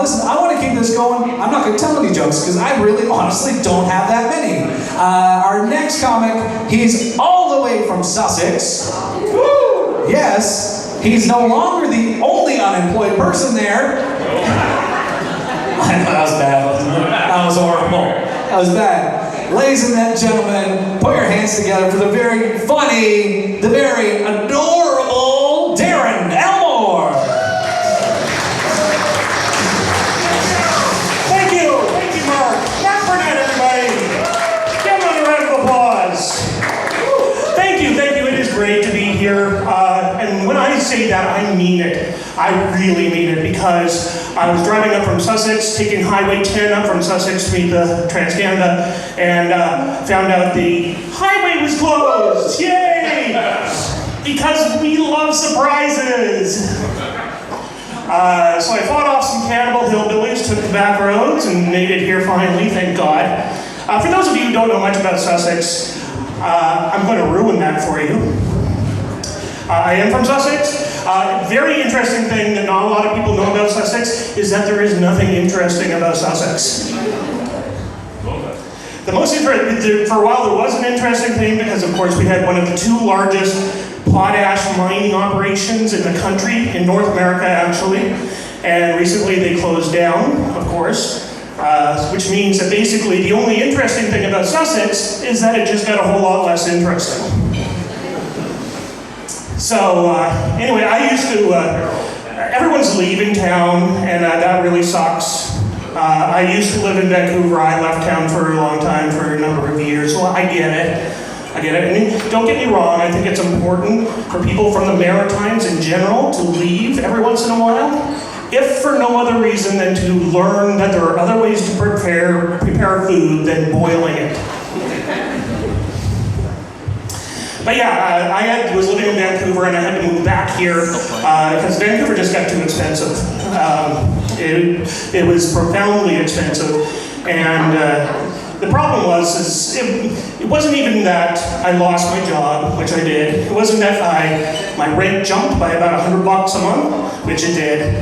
Listen, I want to keep this going. I'm not going to tell any jokes because I really, honestly, don't have that many. Our next comic, he's all the way from Sussex. Woo! Yes, he's no longer the only unemployed person there. I know that was bad, wasn't it? That was horrible. That was bad. Ladies and gentlemen, put your hands together for the very funny, the very adorable Darren, Elmore. Thank you, Mark. Mark Burnett, everybody. Give him a round of applause. Thank you. It is great to be here. And when I say that, I mean it. I really mean it, because I was driving up from Sussex, taking Highway 10 up from Sussex to meet the Trans-Canada, and found out the highway was closed. Yay! Because we love surprises. So I fought off some cannibal hillbillies, took the back roads, and made it here finally, thank God. For those of you who don't know much about Sussex, I'm going to ruin that for you. I am from Sussex. Very interesting thing that not a lot of people know about Sussex is that there is nothing interesting about Sussex. The most interesting, for a while there was an interesting thing because of course we had one of the two largest potash mining operations in the country, in North America actually, and recently they closed down, of course, which means that basically the only interesting thing about Sussex is that it just got a whole lot less interesting. So anyway, I used to, everyone's leaving town, and that really sucks. I used to live in Vancouver. I left town for a long time, for a number of years, so I get it. And don't get me wrong, I think it's important for people from the Maritimes in general to leave every once in a while, if for no other reason than to learn that there are other ways to prepare food than boiling it. But yeah, I was living in Vancouver and I had to move back here because Vancouver just got too expensive. It was profoundly expensive, and the problem was it wasn't even that I lost my job, which I did. It wasn't that my rent jumped by about $100 a month, which it did.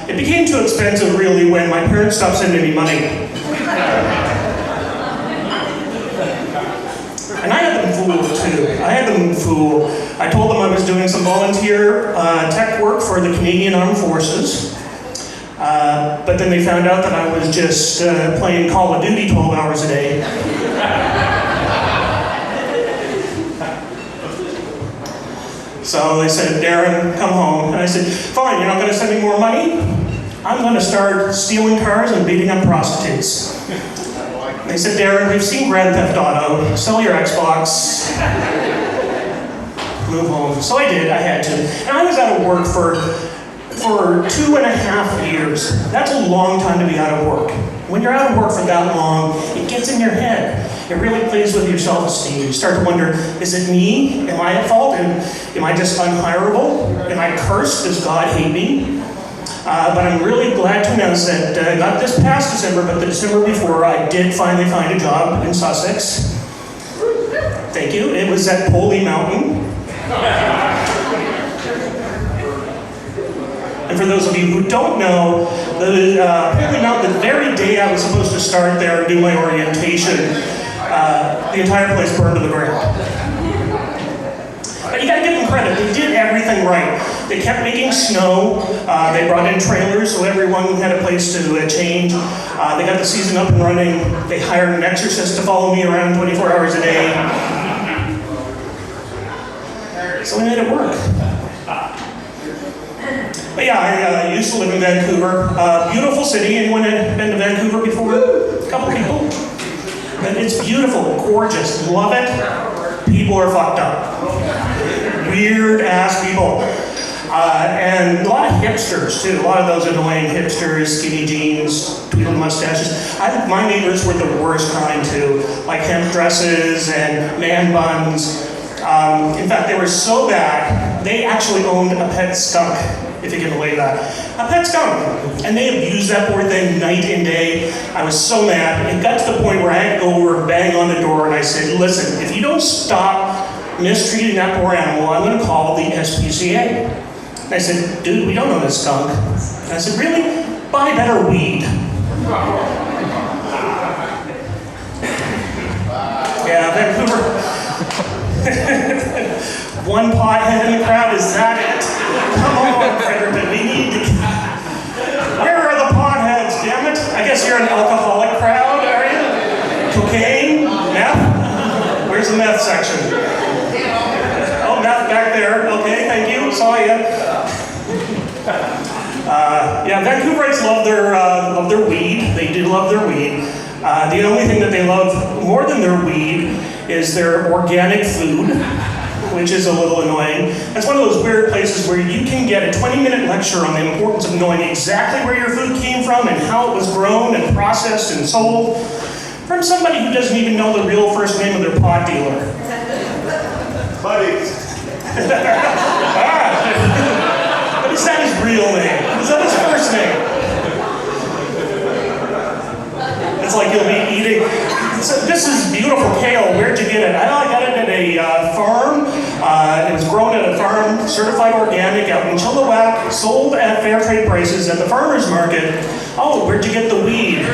It became too expensive really when my parents stopped sending me money. And I had them fooled too. I told them I was doing some volunteer tech work for the Canadian Armed Forces. But then they found out that I was just playing Call of Duty 12 hours a day. So they said, Darren, come home. And I said, fine, you're not going to send me more money? I'm going to start stealing cars and beating up prostitutes. They said, Darren, we've seen Grand Theft Auto. Sell your Xbox. Move home. So I did, I had to. And I was out of work for 2.5 years. That's a long time to be out of work. When you're out of work for that long, it gets in your head. It really plays with your self-esteem. You start to wonder, is it me? Am I at fault? Am I just unhireable? Am I cursed? Does God hate me? But I'm really glad to announce that, not this past December, but the December before, I did finally find a job in Sussex. Thank you. It was at Poley Mountain. And for those of you who don't know, Poley Mountain, the very day I was supposed to start there and do my orientation, the entire place burned to the ground. But you gotta give them credit, they did everything right. They kept making snow, they brought in trailers so everyone had a place to change. They got the season up and running. They hired an exorcist to follow me around 24 hours a day. So we made it work. But yeah, I used to live in Vancouver. Beautiful city. Anyone been to Vancouver before? A couple people. But it's beautiful, gorgeous, love it. People are fucked up. Weird ass people. And a lot of hipsters too. A lot of those annoying hipsters, skinny jeans, tweedle mustaches. My neighbors were the worst kind too. Like hemp dresses and man buns. In fact, they were so bad, they actually owned a pet skunk, if you can believe that. A pet skunk. And they abused that poor thing night and day. I was so mad. It got to the point where I had to go over and bang on the door and I said, listen, if you don't stop mistreating that poor animal, I'm going to call the SPCA. And I said, dude, we don't own a skunk. And I said, really? buy better weed. Yeah, Vancouver. One pothead in the crowd, is that it? Come on, Fredericton, we need to... Where are the potheads, damn it? I guess you're an alcoholic crowd, are you? Cocaine? Meth? Where's the meth section? Oh, meth back there. Okay, thank you, saw ya. Yeah, Vancouverites love their weed. They do love their weed. The only thing that they love more than their weed is their organic food, which is a little annoying. That's one of those weird places where you can get a 20-minute lecture on the importance of knowing exactly where your food came from and how it was grown and processed and sold from somebody who doesn't even know the real first name of their pot dealer. Buddy. But is that his real name? Is that his first name? It's like you'll be eating. This is beautiful kale. Where'd you get it? I got it at a farm. It was grown at a farm, certified organic out in Chilliwack, sold at fair trade prices at the farmer's market. Oh, where'd you get the weed?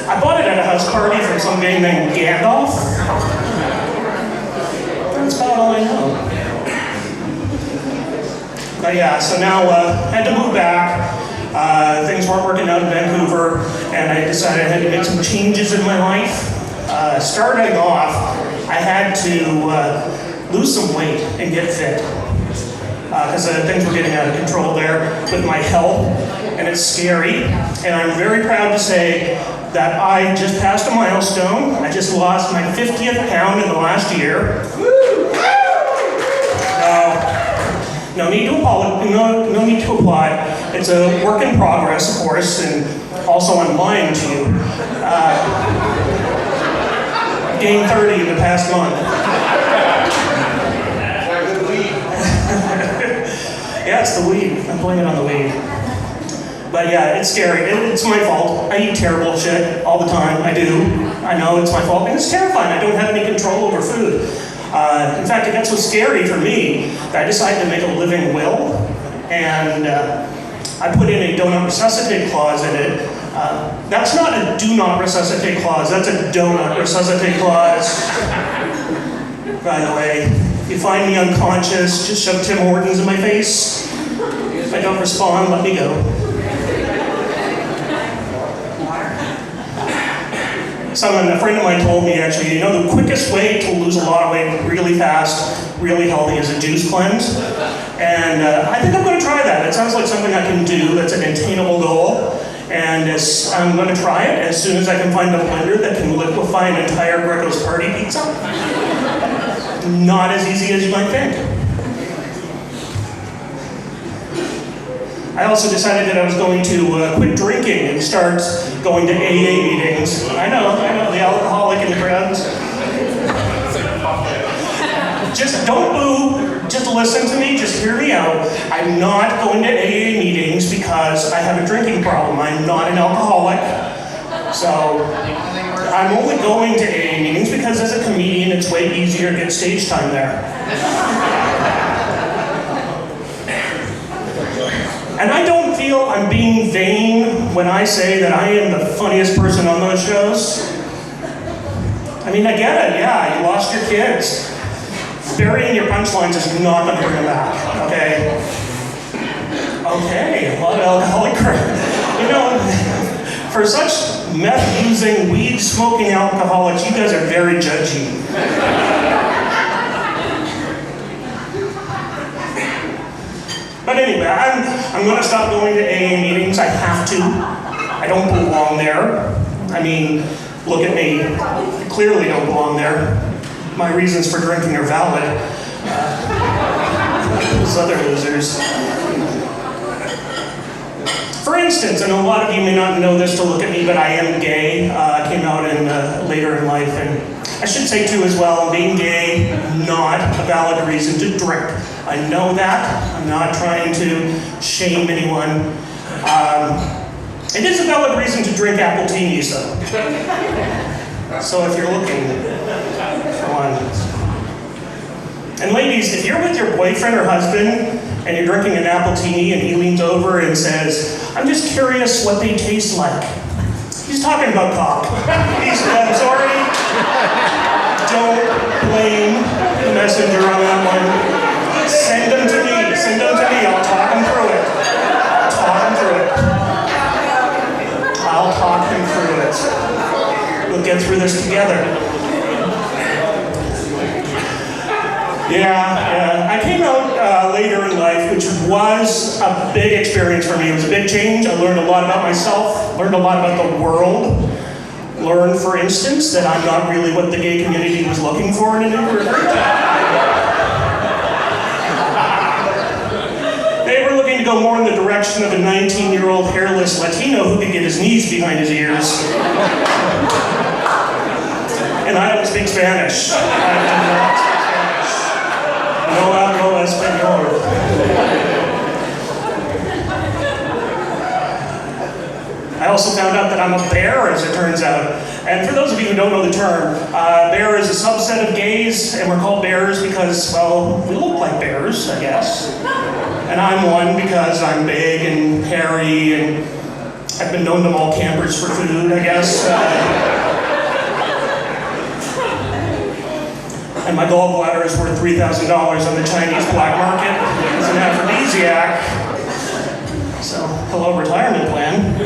I bought it at a house party from some guy named Gandalf. That's about all I know. But yeah, so now I had to move back. Things weren't working out in Vancouver, and I decided I had to make some changes in my life. Starting off, I had to lose some weight and get fit. Because things were getting out of control there with my health, and it's scary. And I'm very proud to say that I just passed a milestone. I just lost my 50th pound in the last year. No need to apply. It's a work in progress, of course, and also I'm lying to you. I've gained 30 in the past month. Yeah, it's the weed. I'm blaming it on the weed. But yeah, it's scary. It's my fault. I eat terrible shit all the time. I do. I know it's my fault, and it's terrifying. I don't have any control over food. In fact, it got so scary for me that I decided to make a living will, and I put in a do not resuscitate clause in it. That's not a do not resuscitate clause, that's a donut resuscitate clause. By the way, if you find me unconscious, just shove Tim Hortons in my face. If I don't respond, let me go. A friend of mine told me, actually, you know, the quickest way to lose a lot of weight really fast, really healthy, is a juice cleanse. And I think I'm going to try that. It sounds like something I can do that's an attainable goal. And I'm going to try it as soon as I can find a blender that can liquefy an entire Greco's Party pizza. Not as easy as you might think. I also decided that I was going to quit drinking and start going to AA meetings. I know, the alcoholic in the crowds. Just don't boo, just listen to me, just hear me out. I'm not going to AA meetings because I have a drinking problem. I'm not an alcoholic. So I'm only going to AA meetings because as a comedian, it's way easier to get stage time there. And I don't feel I'm being vain when I say that I am the funniest person on those shows. I mean, I get it, yeah, you lost your kids. Burying your punchlines is not going to bring them back, okay? Okay, a lot of alcoholic crap. You know, for such meth-using, weed-smoking alcoholics, you guys are very judgy. But anyway, I'm going to stop going to AA meetings. I have to. I don't belong there. I mean, look at me. I clearly don't belong there. My reasons for drinking are valid. Those other losers. For instance, and a lot of you may not know this to look at me, but I am gay. I came out later in life, and I should say too as well, being gay, not a valid reason to drink. I know that. I'm not trying to shame anyone. It is a valid reason to drink appletinis, though. So if you're looking for one. And ladies, if you're with your boyfriend or husband and you're drinking an apple tea, and he leans over and says, "I'm just curious what they taste like." He's talking about cock. I'm sorry. Don't blame the messenger on that one. Send them to me. Send them to me. I'll talk him through it. I'll talk him through it. We'll get through this together. Yeah. I came out later in life, which was a big experience for me. It was a big change. I learned a lot about myself, learned a lot about the world. Learned, for instance, that I'm not really what the gay community was looking for in a new recruit. They were looking to go more in the direction of a 19-year-old hairless Latino who could get his knees behind his ears. And I don't speak Spanish. I do not speak Spanish. No hablo español. I also found out that I'm a bear, as it turns out. And for those of you who don't know the term, bear is a subset of gays, and we're called bears because, well, we look like bears, I guess. And I'm one because I'm big and hairy, and I've been known to maul campers for food, I guess. And my gallbladder is worth $3,000 on the Chinese black market as an aphrodisiac. So, hello, retirement plan.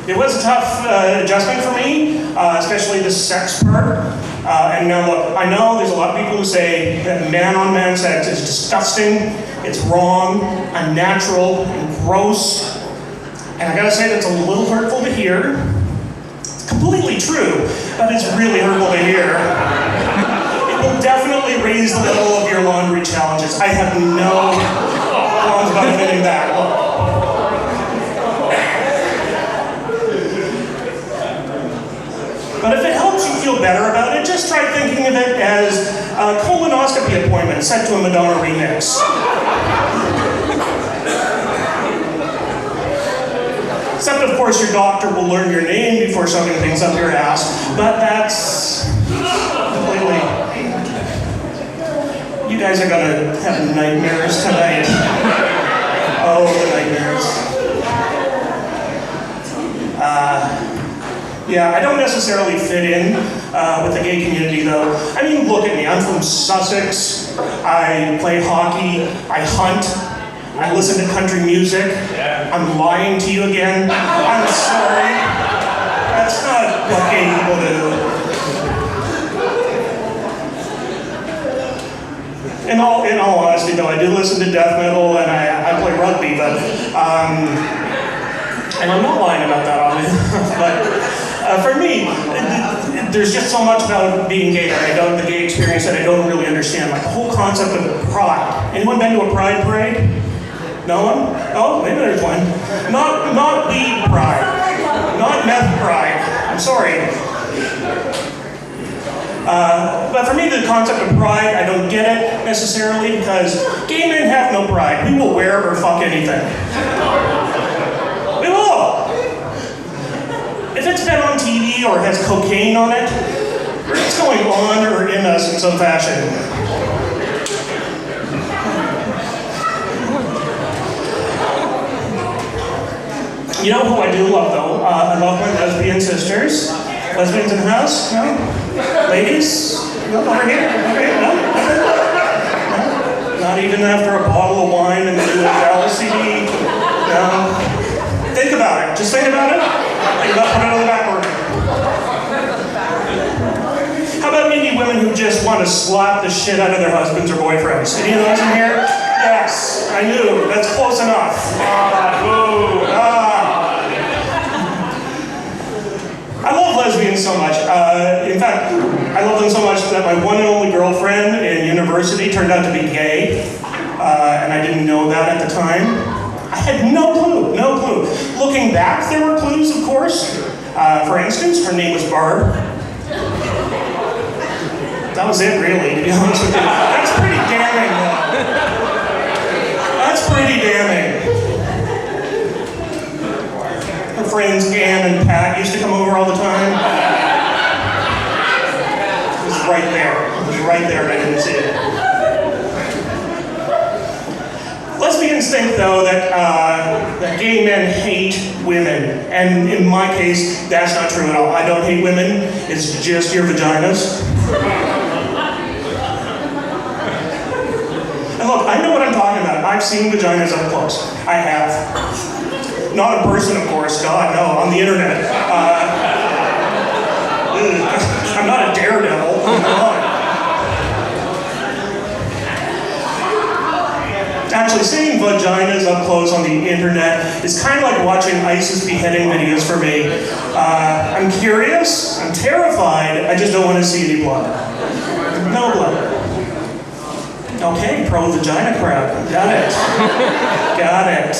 It was a tough adjustment for me, especially the sex part. And now look, I know there's a lot of people who say that man-on-man sex is disgusting, it's wrong, unnatural, and gross. And I gotta say that's a little hurtful to hear. It's completely true, but it's really hurtful to hear. Will definitely raise the level of your laundry challenges. I have no qualms about admitting that. But if it helps you feel better about it, just try thinking of it as a colonoscopy appointment set to a Madonna remix. Except, of course, your doctor will learn your name before shoving things up your ass, but that's completely... You guys are gonna have nightmares tonight. Oh, the nightmares. Yeah, I don't necessarily fit in with the gay community, though. I mean, look at me. I'm from Sussex. I play hockey. I hunt. I listen to country music. I'm lying to you again. I'm sorry. That's not what gay people do. In all honesty, though, I do listen to death metal and I play rugby, but and I'm not lying about that, obviously. But for me, there's just so much about being gay that the gay experience that I don't really understand. Like the whole concept of pride. Anyone been to a pride parade? No one? Oh, maybe there's one. Not weed pride. Not meth pride. I'm sorry. But for me, the concept of pride, I don't get it necessarily because gay men have no pride. We will wear or fuck anything. We will. If it's been on TV or has cocaine on it, it's going on or in us in some fashion. You know who I do love, though? I love my lesbian sisters. Lesbians in the house? No? Ladies? No, over here? Okay, no? Not even after a bottle of wine and the new LCD? No? Think about it. Just think about it. Think about putting it on the back burner. How about maybe women who just want to slap the shit out of their husbands or boyfriends? Any of those in here? Yes, I knew. That's close enough. I love lesbians so much. In fact, I love them so much that my one and only girlfriend in university turned out to be gay, and I didn't know that at the time. I had no clue. Looking back, there were clues, of course. For instance, her name was Barb. That was it, really, to be honest with you. That's pretty damning, though. That's pretty damning. Her friends Ann and Pat used to come over all the time. It was right there. right there, and I didn't see it. Lesbians think, though, that gay men hate women, and in my case, that's not true at all. I don't hate women, it's just your vaginas. And look, I know what I'm talking about. I've seen vaginas up close. I have. Not in person, of course, God, no, on the internet. I'm not a daredevil, come on. Actually, seeing vaginas up close on the internet is kind of like watching ISIS beheading videos for me. I'm curious, I'm terrified, I just don't want to see any blood. No blood. Okay, pro-vagina crowd. Got it. Got it.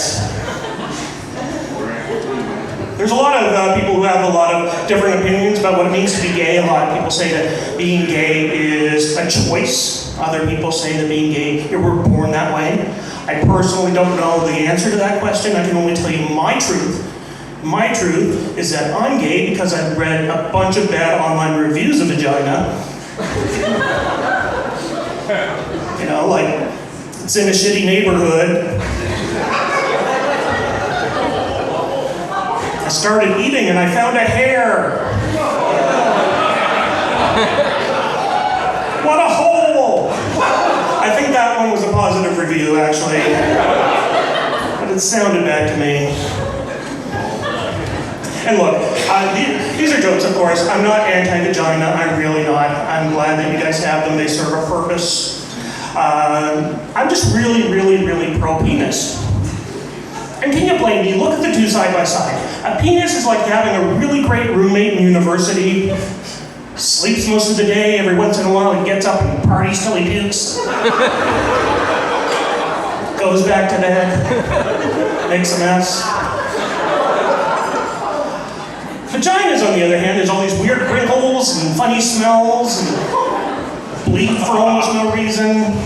There's a lot of people who have a lot of different opinions about what it means to be gay. A lot of people say that being gay is a choice. Other people say that being gay, you were born that way. I personally don't know the answer to that question. I can only tell you my truth. My truth is that I'm gay because I've read a bunch of bad online reviews of vagina. You know, like, it's in a shitty neighborhood. I started eating and I found a hair. What a hole! I think that one was a positive review, actually. But it sounded bad to me. And look, these are jokes, of course. I'm not anti-vagina, I'm really not. I'm glad that you guys have them, they serve a purpose. I'm just really, really, really pro-penis. And can you blame me? Look at the two side by side. A penis is like having a really great roommate in university, sleeps most of the day, every once in a while he gets up and parties till he pukes. Goes back to bed, makes a mess. Vaginas, on the other hand, there's all these weird wrinkles and funny smells and bleed for almost no reason.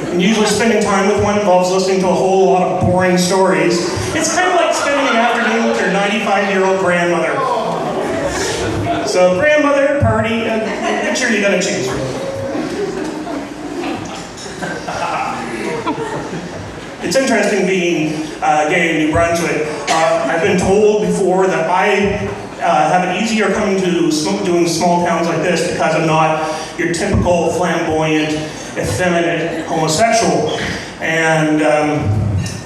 And usually spending time with one involves listening to a whole lot of boring stories. It's kind of like spending an afternoon with your 95-year-old grandmother. So grandmother, party, which are you gonna choose? It's interesting being gay in New Brunswick. I've been told before that I have it easier coming to doing small towns like this because I'm not your typical flamboyant, effeminate homosexual. And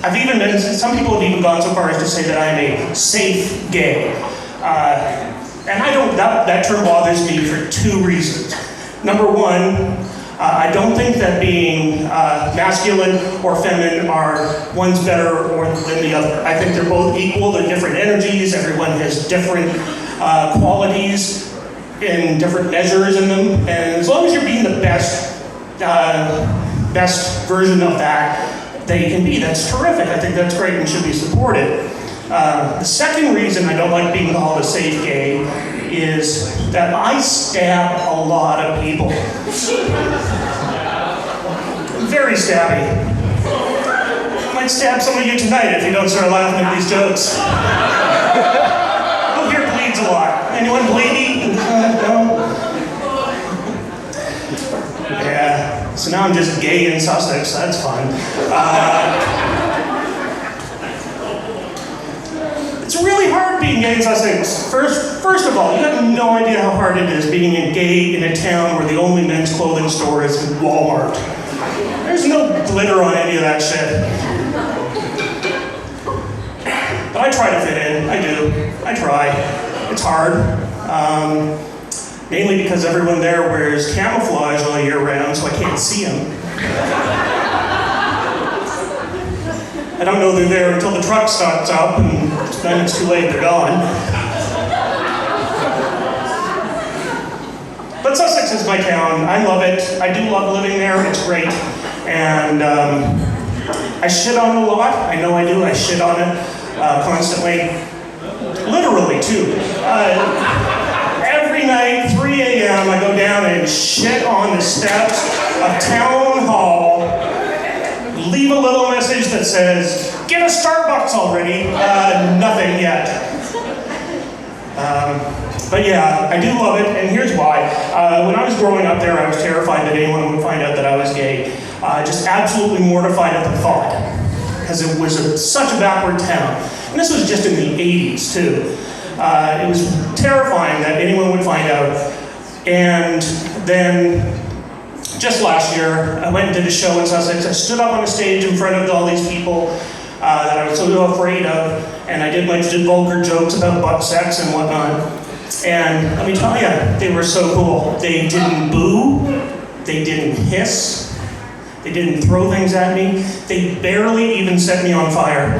I've even been, some people have even gone so far as to say that I'm a safe gay. And I don't, that term bothers me for two reasons. Number one, I don't think that being masculine or feminine are one's better than the other. I think they're both equal, they're different energies, everyone has different qualities and different measures in them. And as long as you're being the best version of that you can be, that's terrific. I think that's great and should be supported. The second reason I don't like being called a safe gay is that I stab a lot of people. Very stabby. I might stab some of you tonight if you don't start laughing at these jokes. Who here bleeds a lot? Anyone bleeding? No? Yeah, so now I'm just gay in Sussex, that's fun. It's really hard being gay in Sussex. First of all, you have no idea how hard it is being gay in a town where the only men's clothing store is Walmart. There's no glitter on any of that shit. But I try to fit in, I do. I try. It's hard. Mainly because everyone there wears camouflage all year round, so I can't see them. I don't know they're there until the truck starts up, and then it's too late, they're gone. But Sussex is my town. I love it. I do love living there. It's great. And I shit on it a lot. I know I do. I shit on it constantly. Literally, too. Every night, 3 a.m., I go down and shit on the steps of Town Hall, leave a little message that says, "Get a Starbucks already." Nothing yet. But yeah, I do love it, and here's why. When I was growing up there, I was terrified that anyone would find out that I was gay. Just absolutely mortified at the thought, because it was such a backward town. And this was just in the 80s, too. It was terrifying that anyone would find out. And then, just last year, I went and did a show in Sussex. I stood up on a stage in front of all these people that I was so afraid of, and I did vulgar jokes about butt sex and whatnot. And let me tell you, they were so cool. They didn't boo, they didn't hiss, they didn't throw things at me, they barely even set me on fire.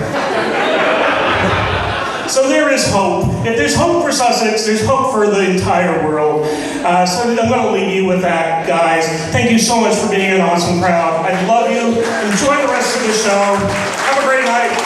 So there is hope. If there's hope for Sussex, there's hope for the entire world. So I'm going to leave you with that, guys. Thank you so much for being an awesome crowd. I love you. Enjoy the rest of the show. Have a great night.